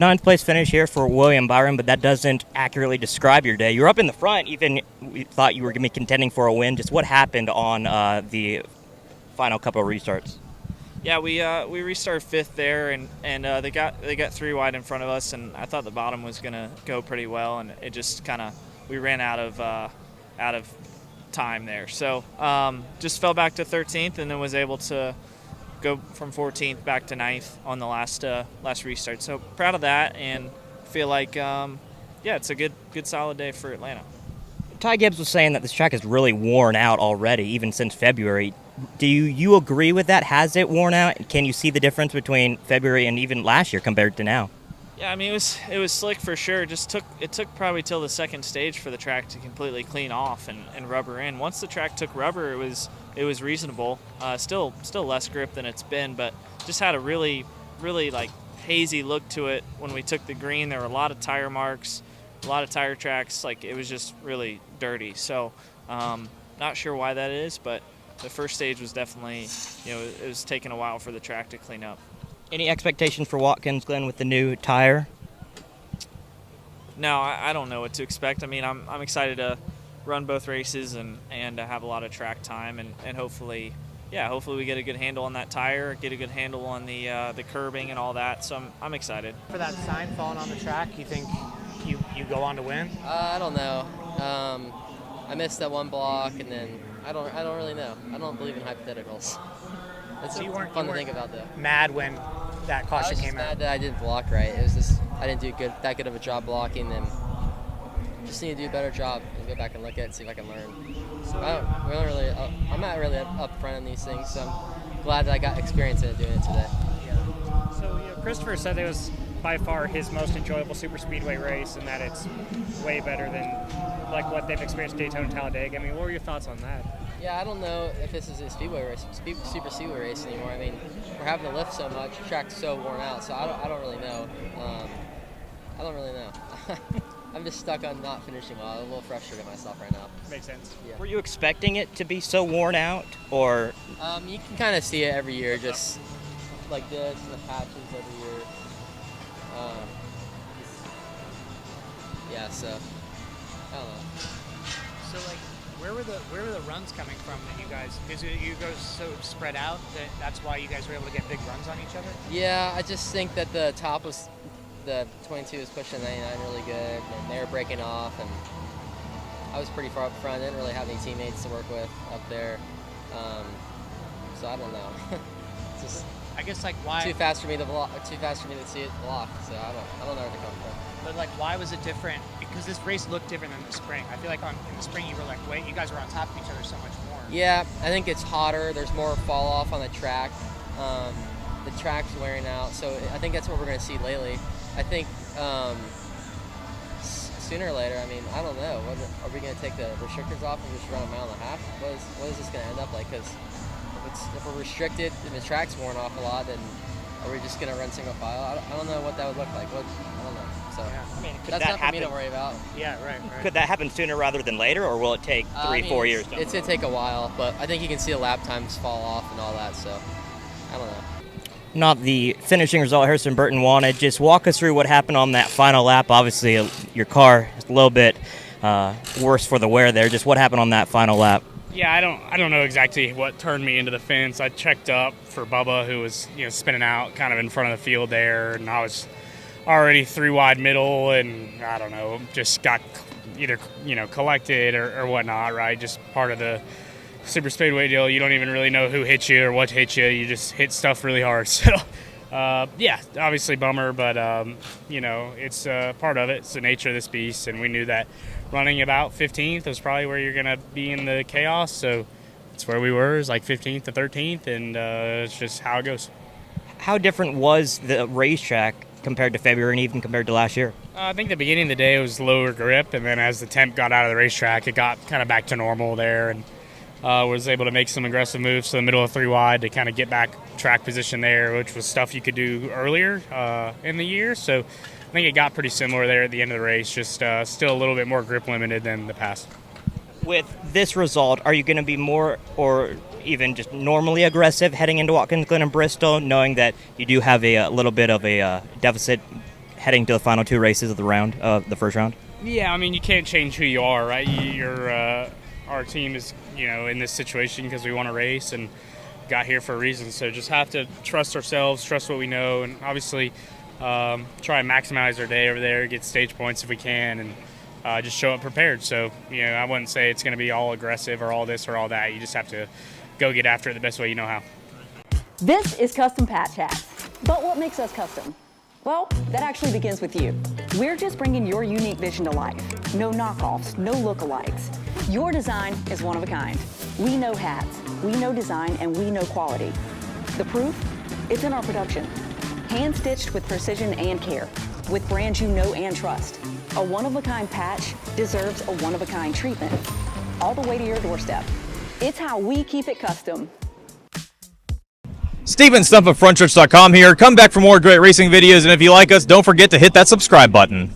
Ninth place finish here for William Byron, but that doesn't accurately describe your day. You're up in the front, even we thought you were going to be contending for a win. Just what happened on the final couple of restarts? Yeah, we restarted fifth there, and they got three wide in front of us, and I thought the bottom was gonna go pretty well, and it just kind of we ran out of time there, so just fell back to 13th, and then was able to go from 14th back to 9th on the last restart. So proud of that, and feel like it's a good solid day for Atlanta. Ty Gibbs was saying that this track is really worn out already, even since February. Do you agree with that? Has it worn out? Can you see the difference between February and even last year compared to now? Yeah, I mean it was slick for sure. It took probably till the second stage for the track to completely clean off and rubber in. Once the track took rubber, it was reasonable. Still less grip than it's been, but just had a really like hazy look to it when we took the green. There were a lot of tire marks, a lot of tire tracks. Like it was just really dirty. So not sure why that is, but the first stage was definitely, it was taking a while for the track to clean up. Any expectations for Watkins Glen with the new tire? No, I don't know what to expect. I mean, I'm excited to run both races and have a lot of track time and hopefully we get a good handle on that tire, get a good handle on the curbing and all that. So I'm excited. For that sign falling on the track, you think you go on to win? I don't know. I missed that one block, and then I don't really know. I don't believe in hypotheticals. It's fun to think about, though. Mad when that caution came out? I was mad that I didn't block right. It was just I didn't do that good of a job blocking, and just need to do a better job and go back and look at it and see if I can learn. I'm not really up front on these things, so I'm glad that I got experience in doing it today. Yeah. So Christopher said it was by far his most enjoyable super speedway race, and that it's way better than like what they've experienced at Daytona and Talladega. I mean, what were your thoughts on that? Yeah, I don't know if this is a speedway race, super speedway race anymore. I mean, we're having to lift so much, the track's so worn out, so I don't really know. I don't really know. I'm just stuck on not finishing well. I'm a little frustrated with myself right now. Makes sense. Yeah. Were you expecting it to be so worn out, or? You can kind of see it every year, just like this and the patches every year. So I don't know. So where were the runs coming from that you guys? Because you guys so spread out that's why you guys were able to get big runs on each other. Yeah, I just think that the 22 was pushing 99 really good, and they were breaking off, and I was pretty far up front. I didn't really have any teammates to work with up there, so I don't know. It's just I guess why too fast for me to see it block. So I don't know where to come from. But why was it different? Because this race looked different than the spring. I feel like in the spring you were wait, you guys were on top of each other so much more. Yeah, I think it's hotter. There's more fall off on the track. The track's wearing out, so I think that's what we're going to see lately. I think sooner or later, I mean, I don't know. Are we going to take the restrictors off and just run a mile and a half? What is this going to end up like? Because if we're restricted and the track's worn off a lot, then are we just going to run single file? I don't know what that would look like. I don't know. So Yeah. I mean, could that's that not for happen? me to worry about. Yeah, right. Could that happen sooner rather than later, or will it take 4 years? It's going to take a while, but I think you can see the lap times fall off and all that, so I don't know. Not the finishing result Harrison Burton wanted. Just walk us through what happened on that final lap. Obviously, your car is a little bit worse for the wear there. Just what happened on that final lap? Yeah, I don't know exactly what turned me into the fence. I checked up for Bubba, who was spinning out kind of in front of the field there, and I was already 3 wide middle, and I don't know, just got either collected or whatnot, right? Just part of the super speedway deal. You don't even really know who hit you or what hit you. You just hit stuff really hard. So yeah, obviously bummer, but it's part of it. It's the nature of this beast, and we knew that running about 15th was probably where you're gonna be in the chaos. So it's where we were, is like 15th to 13th, and it's just how it goes. How different was the racetrack compared to February and even compared to last year? I think the beginning of the day was lower grip, and then as the temp got out of the racetrack, it got kind of back to normal there, and was able to make some aggressive moves to the middle of 3 wide to kind of get back track position there, which was stuff you could do earlier in the year. So I think it got pretty similar there at the end of the race, just still a little bit more grip limited than the past. With this result, are you going to be more or even just normally aggressive heading into Watkins Glen and Bristol, knowing that you do have a little bit of a deficit heading to the final 2 races of the first round? Yeah, I mean, you can't change who you are, right? Our team is, in this situation because we want to race and got here for a reason. So just have to trust ourselves, trust what we know, and obviously try and maximize our day over there, get stage points if we can, and just show up prepared. So, I wouldn't say it's going to be all aggressive or all this or all that. You just have to go get after it the best way you know how. This is Custom Patch Hats. But what makes us custom? Well, that actually begins with you. We're just bringing your unique vision to life. No knockoffs, no lookalikes. Your design is one of a kind. We know hats, we know design, and we know quality. The proof? It's in our production. Hand-stitched with precision and care, with brands you know and trust. A one-of-a-kind patch deserves a one-of-a-kind treatment, all the way to your doorstep. It's how we keep it custom. Steven Stump of Frontstretch.com here. Come back for more great racing videos, and if you like us, don't forget to hit that subscribe button.